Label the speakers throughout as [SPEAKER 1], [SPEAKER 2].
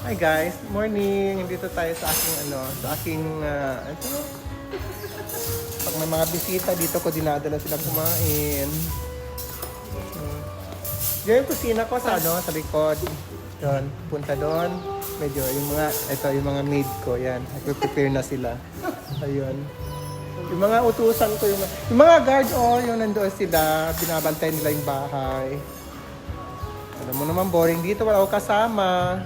[SPEAKER 1] Hi guys, morning. Dito tayo sa aking pag may mga bisita dito ko dinadala silang kumain. Diyan yung kusina ko sa sa likod. Doon, punta doon. Medyo yung mga maid ko, yan. Nagpe-prepare na sila. Ayun. Yung mga utusan ko, yung mga guard, yung nandoon sila, binabantay nila yung bahay. Alam mo naman, boring dito, wala ako kasama.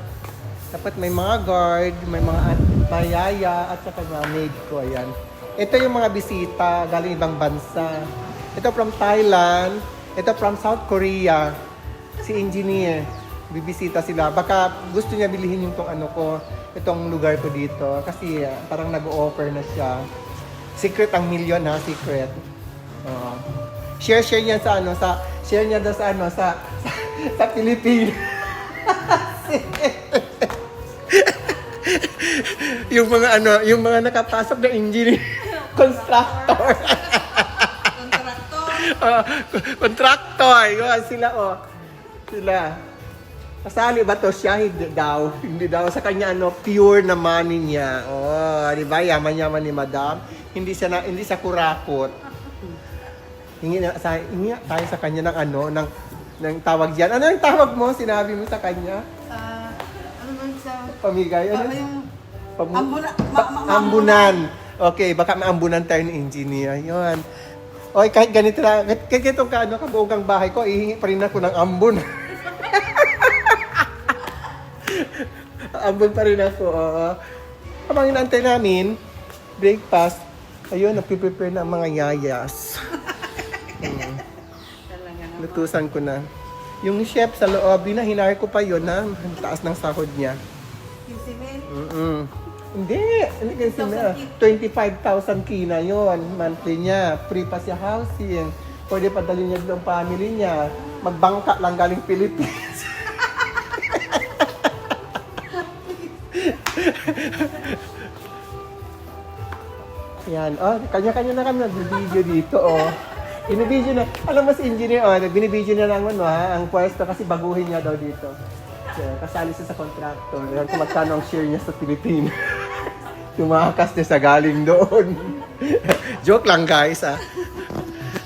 [SPEAKER 1] Dapat may mga guard, may mga mayaya, at saka mga maid ko, ayan. Ito yung mga bisita, galing ibang bansa. Ito from Thailand, ito from South Korea. Si engineer, bibisita sila. Baka gusto niya bilihin yung itong lugar ko dito. Kasi parang nag-o-offer na siya. Secret ang milyon ha, secret. Share niya share niya daw sa Pilipinas. yung mga nakapasok na engineer, constructor. Contractor, yun sila sila. Kasali ba to siya? Hindi daw sa kanya pure na money niya. Di ba? Yaman-yaman ni Madam. Hindi siya kurakot. Hingi tayo sa kanya ng tawag diyan. Ano yung tawag mo? Sinabi mo sa kanya?
[SPEAKER 2] Ano man sa
[SPEAKER 1] Pamigay.
[SPEAKER 2] ambunan.
[SPEAKER 1] Okay, baka maambunan tayo ng engineer. Yun. Okay, kahit ganito lang, kahit itong kabuong kang bahay ko, ihingi pa rin ako ng ambon. Ambon pa rin ako, Habang inantay namin, breakfast, ayun, nagpiprepare na ang mga yayas. Lutusan ko na. Yung chef sa loob, hinahire ko pa yun, ang taas ng sahod niya.
[SPEAKER 2] Yung cement.
[SPEAKER 1] Hindi kasi na 25,000 kina yon monthly niya. Free pa siya housing. Pwede padali niya ng family niya. Magbangka lang galing Pilipinas. Yan. Kanya-kanya na kami nag-video dito, Binibidyo na. Alam mo si engineer, binibidyo na lang ang pwesto kasi baguhin niya daw dito. Kasali siya sa contractor. Kung magkano ang share niya sa Pilipinas. Tumakas niya sa galing doon. Joke lang guys,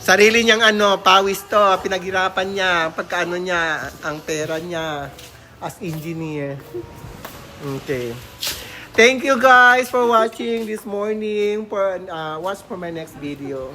[SPEAKER 1] Sarili niyang pawis to. Pinaghirapan niya. Pagkaano niya, ang pera niya as engineer. Okay. Thank you guys for watching this morning. Watch for my next video.